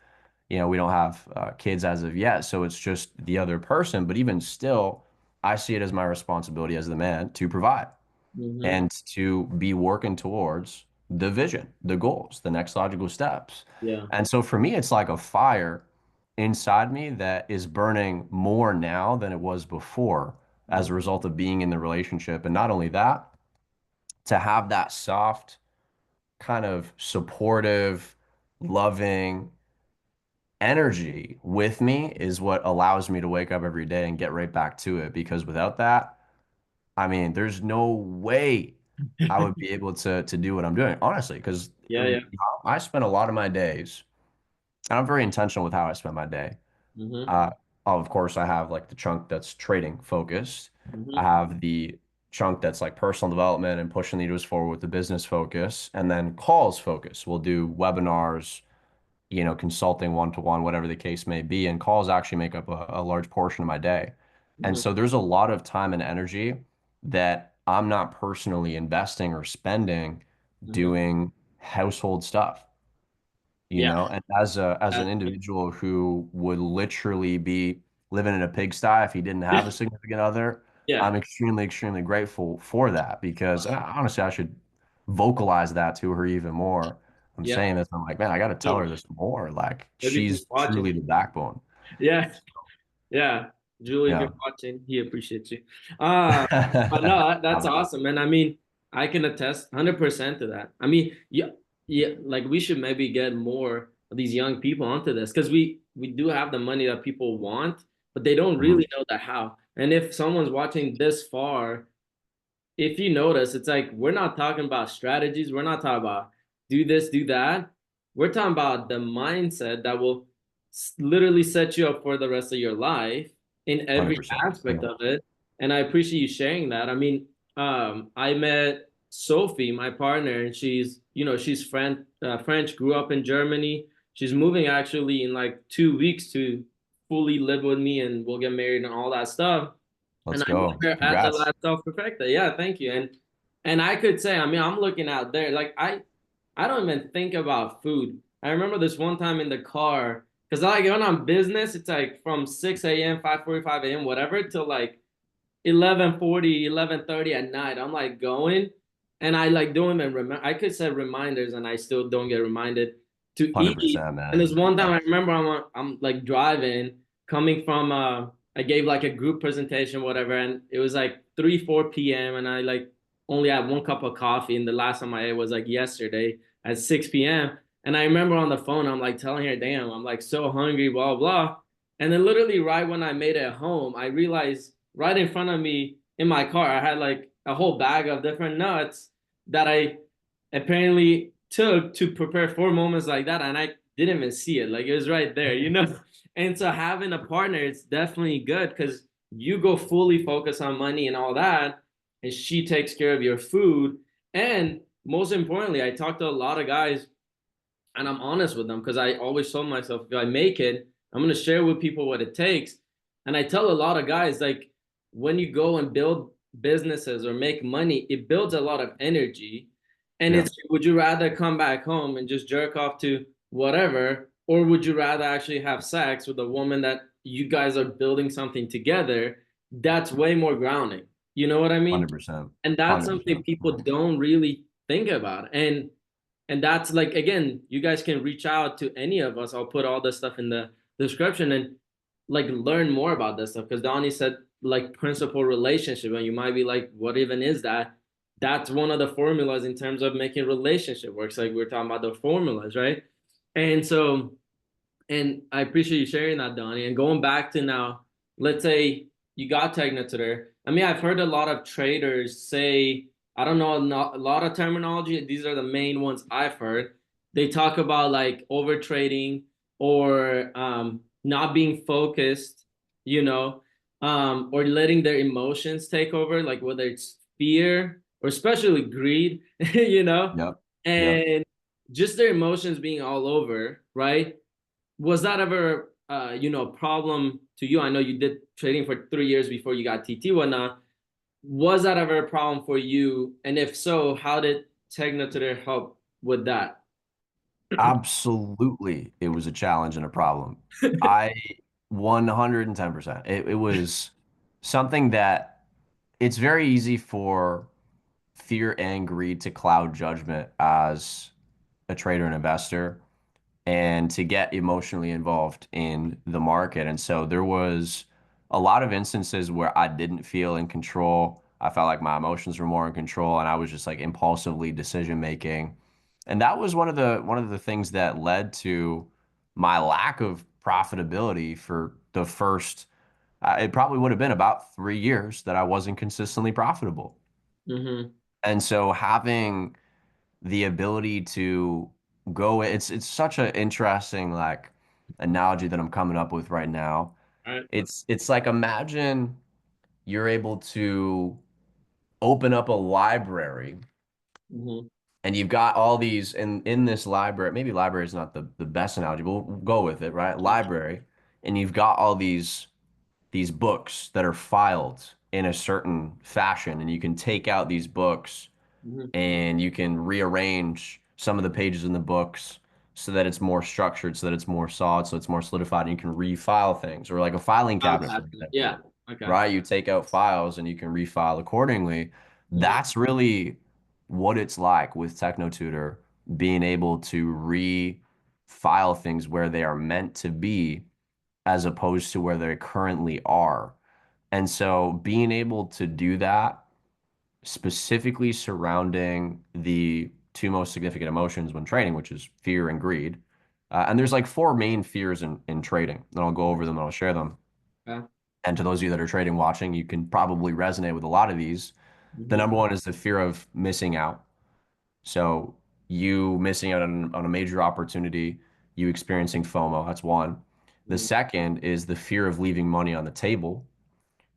we don't have kids as of yet. So it's just the other person. But even still, I see it as my responsibility as the man to provide Hmm. and to be working towards the vision, the goals, the next logical steps. Yeah. And so for me, it's like a fire inside me that is burning more now than it was before as a Hmm. result of being in the relationship. And not only that, to have that soft, kind of supportive, loving energy with me is what allows me to wake up every day and get right back to it. Because without that, I mean, there's no way I would be able to do what I'm doing, honestly, because Yeah. Yeah. I spend a lot of my days, and I'm very intentional with how I spend my day. Hmm. Uh, of course, I have like the chunk that's trading focused. I Hmm. have the chunk that's like personal development and pushing leaders forward with the business focus, and then calls focus. We'll do webinars, consulting one to one, whatever the case may be. And calls actually make up a large portion of my day. And Hmm. so there's a lot of time and energy that I'm not personally investing or spending Hmm. doing household stuff, Yeah. and as an That- individual who would literally be living in a pigsty if he didn't have a significant other, Yeah. I'm extremely, extremely grateful for that because honestly, I should vocalize that to her even more. I'm Yeah. saying this, I'm like, man, I got to tell Dude, her this more. Like, maybe he's she's watching. truly the backbone. Yeah. Yeah. Julie, if Yeah. you're watching, he appreciates you. Uh, but no, that's Um, awesome. And I mean, I can attest 100% to that. I mean, yeah, yeah, like we should maybe get more of these young people onto this because we do have the money that people want, but they don't Mhm. really know the how. And if someone's watching this far, if you notice, it's like we're not talking about strategies. We're not talking about do this, do that. We're talking about the mindset that will literally set you up for the rest of your life in every 100%. aspect of it. And I appreciate you sharing that. I mean, I met Sophie, my partner, and she's French, grew up in Germany. She's moving actually in like 2 weeks to fully live with me, and we'll get married and all that stuff. And Let's I met go. her at the Congrats. last self perfecta. Yeah, thank you. And I could say, I mean, I'm looking out there. Like I don't even think about food. I remember this one time in the car, because like when I'm business, it's like from 6 a.m., 5:45 a.m., whatever, till like 11:40, 11:30 at night. I'm like going and I like don't even remember. I could set reminders and I still don't get reminded to eat. 100%, And man. there's one time Yeah. I remember I'm like driving, coming from I gave like a group presentation, whatever, and it was like 3, 4 p.m. and I like only had one cup of coffee. And the last time I ate was like yesterday at 6 p.m. And I remember on the phone, I'm like telling her, damn, I'm like so hungry, blah, blah. And then literally right when I made it home, I realized right in front of me in my car, I had like a whole bag of different nuts that I apparently took to prepare for moments like that. And I didn't even see it. Like it was right there, you know? And so having a partner, it's definitely good because you go fully focus on money and all that. And she takes care of your food. And most importantly, I talked to a lot of guys and I'm honest with them because I always told myself if I make it, I'm gonna share with people what it takes. And I tell a lot of guys like when you go and build businesses or make money, it builds a lot of energy. And Yeah. it's would you rather come back home and just jerk off to whatever, or would you rather actually have sex with a woman that you guys are building something together? That's way more grounding. You know what I mean? 100%. And that's something 100%. people don't really think about. And that's like again, you guys can reach out to any of us. I'll put all this stuff in the description and like learn more about this stuff because Donnie said like principal relationship, and you might be like, what even is that? That's one of the formulas in terms of making relationship works. Like we're talking about the formulas, right? And so and I appreciate you sharing that, Donnie. And going back to now, let's say you got Technotutor. I mean, I've heard a lot of traders say, I don't know, not a lot of terminology. These are the main ones I've heard. They talk about like over trading or not being focused, you know, or letting their emotions take over, like whether it's fear or especially greed, you know, Yep. Yep. and just their emotions being all over, right? Was that ever a problem to you? I know you did trading for 3 years before you got TT whatnot. Was that ever a problem for you? And if so, how did Technotutor help with that? Absolutely. It was a challenge and a problem. I 110%. It was something that it's very easy for fear and greed to cloud judgment as a trader and investor and to get emotionally involved in the market. And so there was a lot of instances where I didn't feel in control. I felt like my emotions were more in control and I was just like impulsively decision making. And that was one of the things that led to my lack of profitability for the first it probably would have been about 3 years that I wasn't consistently profitable. Mm-hmm. And so having the ability to go it's such an interesting like analogy that I'm coming up with right now. All right. It's like imagine you're able to open up a library Mm-hmm. and you've got all these in this library, maybe library is not the best analogy, but we'll go with it, right? Library, and you've got all these books that are filed in a certain fashion and you can take out these books Mm-hmm. and you can rearrange some of the pages in the books so that it's more structured, so that it's more solid, so it's more solidified, and you can refile things. Or like a filing cabinet, for Yeah. example, Okay. right? You take out files and you can refile accordingly. Mm-hmm. That's really what it's like with TechnoTutor, being able to refile things where they are meant to be as opposed to where they currently are. And so being able to do that specifically surrounding the two most significant emotions when trading, which is fear and greed. And there's like four main fears in trading, and I'll go over them and I'll share them. Yeah. And to those of you that are trading watching, you can probably resonate with a lot of these. The Mm-hmm. number one is the fear of missing out. So you missing out on a major opportunity, you experiencing FOMO, that's one. The Mm-hmm. second is the fear of leaving money on the table.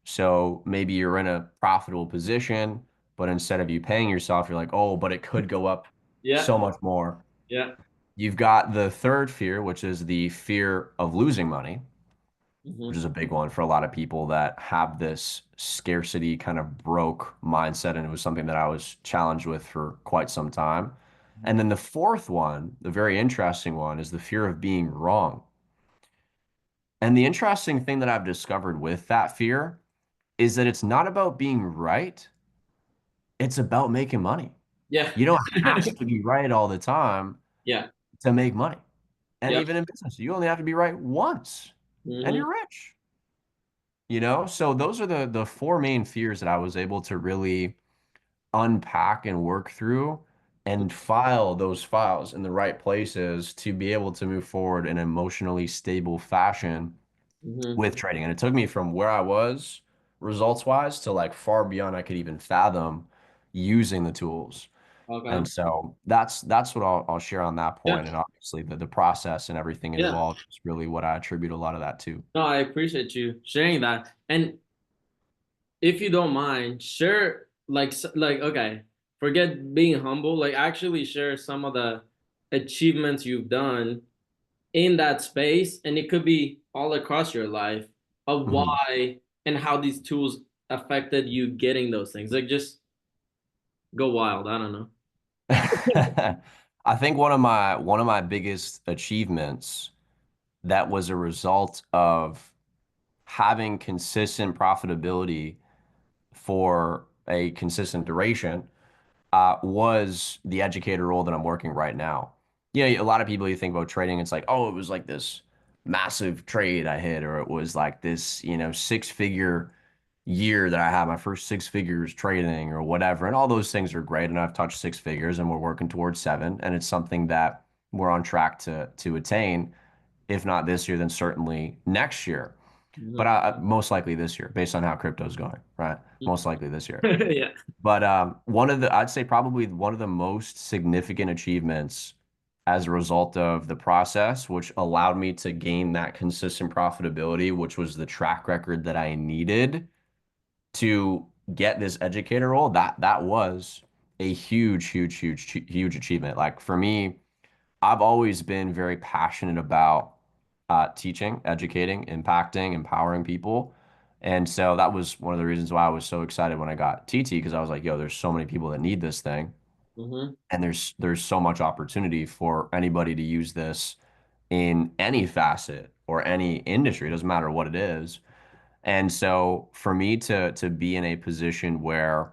So maybe you're in a profitable position, but instead of you paying yourself, you're like, oh, but it could go up Yeah. so much more. Yeah. You've got the third fear, which is the fear of losing money, which Mm-hmm. is a big one for a lot of people that have this scarcity kind of broke mindset. And it was something that I was challenged with for quite some time. And then the fourth one, the very interesting one, is the fear of being wrong. And the interesting thing that I've discovered with that fear is that it's not about being right, it's about making money. Yeah. You don't have to be right all the time Yeah. to make money. And Yeah. even in business, you only have to be right once and Mm-hmm. you're rich. So those are the four main fears that I was able to really unpack and work through and file those files in the right places to be able to move forward in an emotionally stable fashion Mm-hmm. with trading. And it took me from where I was results wise to like far beyond I could even fathom using the tools. Okay. And so that's what I'll share on that Yeah. point. And obviously the process and everything Yeah. involved is really what I attribute a lot of that to. No, I appreciate you sharing that. And if you don't mind, share like okay, forget being humble, like actually share some of the achievements you've done in that space, and it could be all across your life of Mhm. why and how these tools affected you getting those things. Like just go wild. I don't know. I think one of my biggest achievements that was a result of having consistent profitability for a consistent duration was the educator role that I'm working right now. A lot of people you think about trading, it's like, oh, it was like this massive trade I hit, or it was like this, six-figure year that I had my first six figures trading or whatever. And all those things are great. And I've touched six figures and we're working towards seven. And it's something that we're on track to attain. If not this year, then certainly next year. But Mhm. most likely this year, based on how crypto's going, right? Most likely this year. Yeah. But I'd say probably one of the most significant achievements as a result of the process, which allowed me to gain that consistent profitability, which was the track record that I needed to get this educator role, that was a huge, huge, huge, huge achievement. Like for me, I've always been very passionate about teaching, educating, impacting, empowering people. And so that was one of the reasons why I was so excited when I got TT because I was like, yo, there's so many people that need this thing. Hmm. And there's so much opportunity for anybody to use this in any facet or any industry. It doesn't matter what it is. And so for me to be in a position where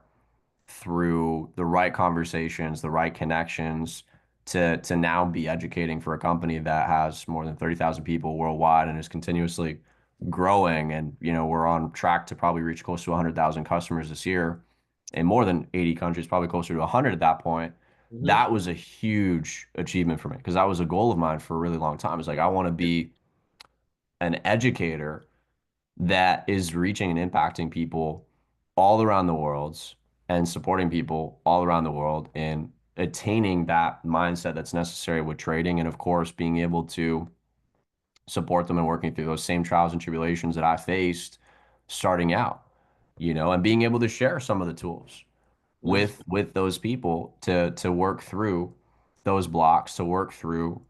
through the right conversations, the right connections, to now be educating for a company that has more than 30,000 people worldwide and is continuously growing. And, we're on track to probably reach close to 100,000 customers this year in more than 80 countries, probably closer to 100 at that point. Hmm. That was a huge achievement for me because that was a goal of mine for a really long time. It's like, I want to be an educator that is reaching and impacting people all around the world and supporting people all around the world in attaining that mindset that's necessary with trading. And of course, being able to support them and working through those same trials and tribulations that I faced starting out, and being able to share some of the tools with those people to work through those blocks, to work through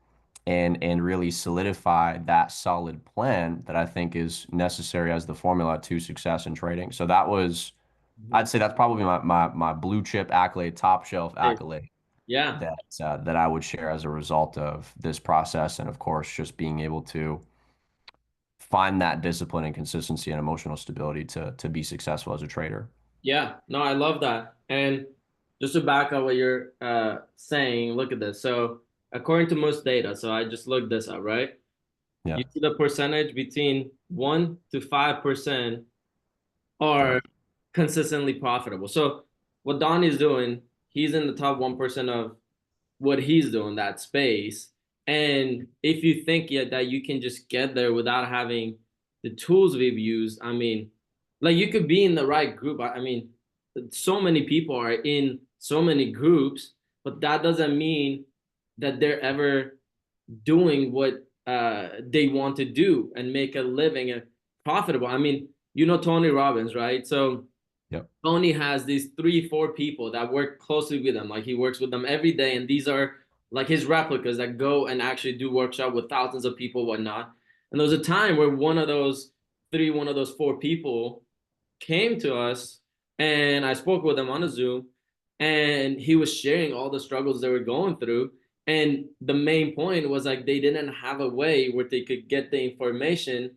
and really solidify that solid plan that I think is necessary as the formula to success in trading. So I'd say that's probably my blue chip accolade, top shelf accolade Yeah. that I would share as a result of this process, and of course, just being able to find that discipline and consistency and emotional stability to be successful as a trader. Yeah. No, I love that. And just to back up what you're saying, look at this. So according to most data, so I just looked this up, right? Yeah, You see the percentage between 1 to 5% yeah, are consistently profitable. So what Donnie's doing, he's in the top 1% of what he's doing, that space. And if you think yet that you can just get there without having the tools we've used, I mean, like you could be in the right group. I mean, so many people are in so many groups, but that doesn't mean that they're ever doing what they want to do and make a living and profitable. I mean, you know Tony Robbins, right? So Yep. Tony has these 3, 4 people that work closely with him. Like he works with them every day, and these are like his replicas that go and actually do workshop with thousands of people, whatnot. And there was a time where one of those 4 people came to us, and I spoke with him on a Zoom, and he was sharing all the struggles they were going through. And the main point was like they didn't have a way where they could get the information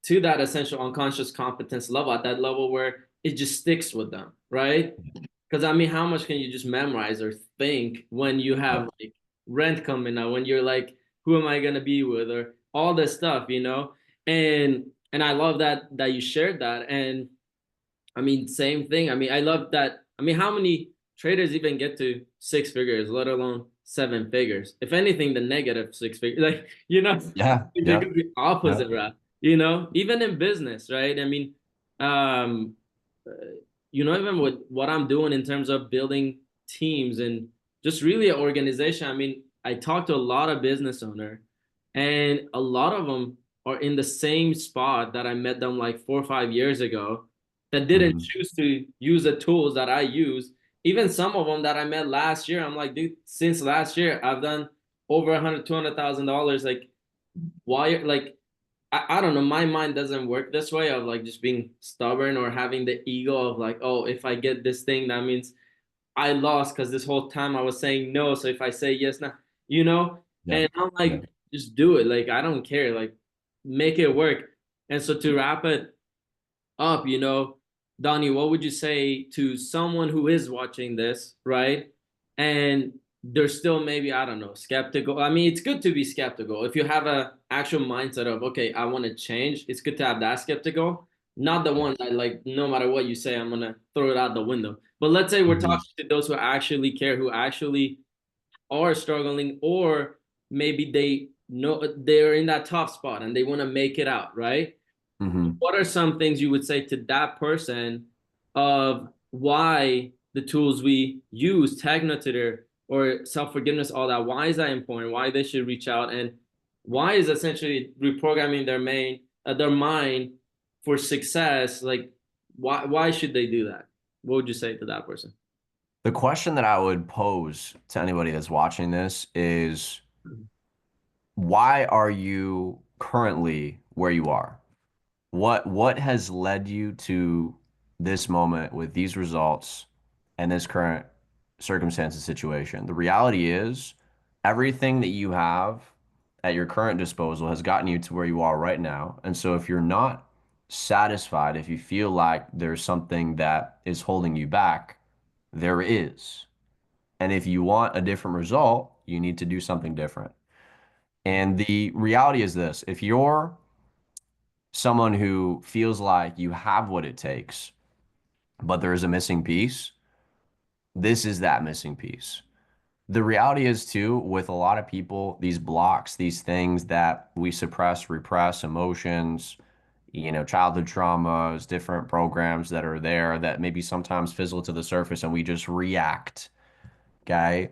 to that essential unconscious competence level, at that level where it just sticks with them, right? Because I mean, how much can you just memorize or think when you have Yep. like rent coming out, when you're like, who am I gonna be with, or all this stuff, you know? And I love that you shared that. And I mean, same thing. I mean, I love that. I mean, how many traders even get to 6 figures, let alone 7 figures? If anything, the negative 6 figures, like, Yeah. they Yeah. could be Yeah. opposite, right? Even in business, right? I mean, um, uh, even with what I'm doing in terms of building teams and just really an organization. I mean, I talk to a lot of business owner, and a lot of them are in the same spot that I met them like 4 or 5 years ago, that didn't Hmm. choose to use the tools that I use. Even some of them that I met last year, I'm like, dude, since last year, I've done over 100, $200,000. Like, why? Like, I don't know. My mind doesn't work this way of like just being stubborn or having the ego of like, oh, if I get this thing, that means I lost because this whole time I was saying no. So if I say yes now, you know, Yeah. and I'm Yeah. like, just do it. Like, I don't care. Like, make it work. And so to wrap it up, Donnie, what would you say to someone who is watching this, right? And they're still maybe, I don't know, skeptical. I mean, it's good to be skeptical. If you have a actual mindset of, okay, I want to change, it's good to have that skeptical, not the one that like, no matter what you say, I'm gonna throw it out the window. But let's say we're Hmm. talking to those who actually care, who actually are struggling, or maybe they know they're in that tough spot and they want to make it out, right? Hmm. What are some things you would say to that person of why the tools we use, Technotutor or self-forgiveness, all that, why is that important? Why they should reach out, and why is essentially reprogramming their mind for success? Like, why should they do that? What would you say to that person? The question that I would pose to anybody that's watching this is, why are you currently where you are? What has led you to this moment with these results and this current circumstance and situation? The reality is everything that you have at your current disposal has gotten you to where you are right now. And so if you're not satisfied, if you feel like there's something that is holding you back, there is. And if you want a different result, you need to do something different. And the reality is this: if you're someone who feels like you have what it takes, but there is a missing piece, this is that missing piece. The reality is, too, with a lot of people, these blocks, these things that we suppress, repress, emotions, childhood traumas, different programs that are there that maybe sometimes fizzle to the surface and we just react. Okay.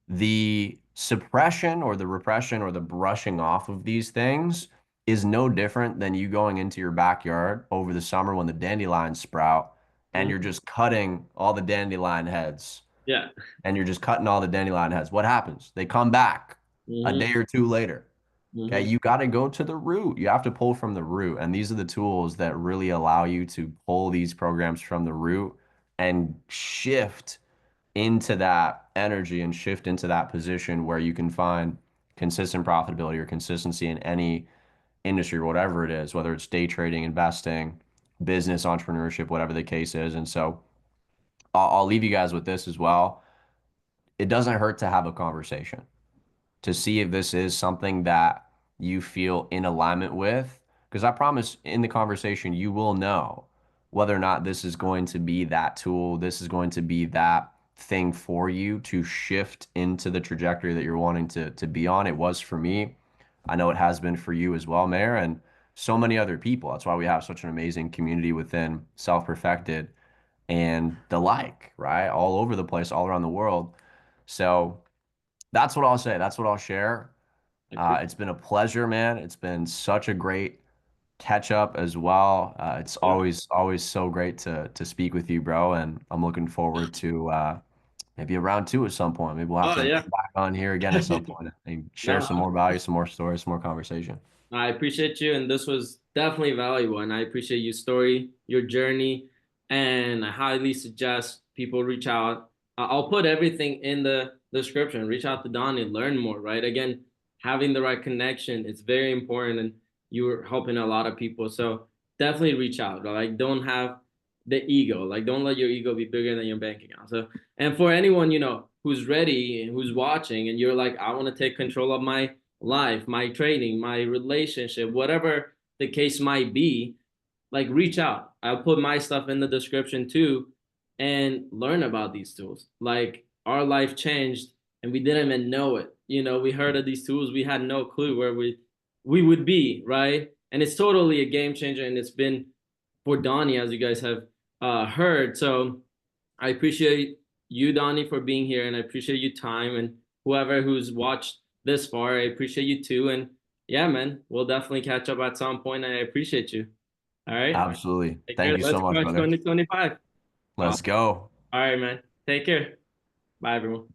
The suppression or the repression or the brushing off of these things is no different than you going into your backyard over the summer when the dandelions sprout and you're Mhm. just cutting all the dandelion heads Yeah. and you're just cutting all the dandelion heads. What happens? They come back a Hmm. day or two later. Okay. Hmm. You got to go to the root. You have to pull from the root. And these are the tools that really allow you to pull these programs from the root and shift into that energy and shift into that position where you can find consistent profitability or consistency in any industry or whatever it is, whether it's day trading, investing, business, entrepreneurship, whatever the case is. And so I'll leave you guys with this as well. It doesn't hurt to have a conversation to see if this is something that you feel in alignment with. Because I promise in the conversation, you will know whether or not this is going to be that tool, this is going to be that thing for you to shift into the trajectory that you're wanting to be on. It was for me. I know it has been for you as well, Mayor, and so many other people. That's why we have such an amazing community within Self Perfected and the like, right? All over the place, all around the world. So that's what I'll say. That's what I'll share. I appreciate It's been a pleasure, man. It's been such a great catch up as well. It's it. always so great to speak with you, bro. And I'm looking forward to maybe a round two at some point. Maybe we'll have Oh to yeah. come back on here again at some point and share some No, more value, some more stories, some more conversation. I appreciate you, and this was definitely valuable. And I appreciate your story, your journey, and I highly suggest people reach out. I'll put everything in the description. Reach out to Don and learn more. Right? Again, having the right connection is very important, and you're helping a lot of people. So definitely reach out. Like, don't have the ego. Like, don't let your ego be bigger than your bank account. So, and for anyone who's ready and who's watching, and you're like, I want to take control of my life, my trading, my relationship, whatever the case might be, like reach out. I'll put my stuff in the description too and learn about these tools. Like our life changed and we didn't even know it. We heard of these tools, we had no clue where we would be, right? And it's totally a game changer and it's been for Donnie, as you guys have heard. So I appreciate you, Donnie, for being here, and I appreciate your time and whoever who's watched this far. I appreciate you too, and yeah, man, we'll definitely catch up at some point. And I appreciate you. All right, Absolutely. take Thank care. you Let's so much, crush brother. 2025. All Let's go. right, man. Take care. Bye, everyone.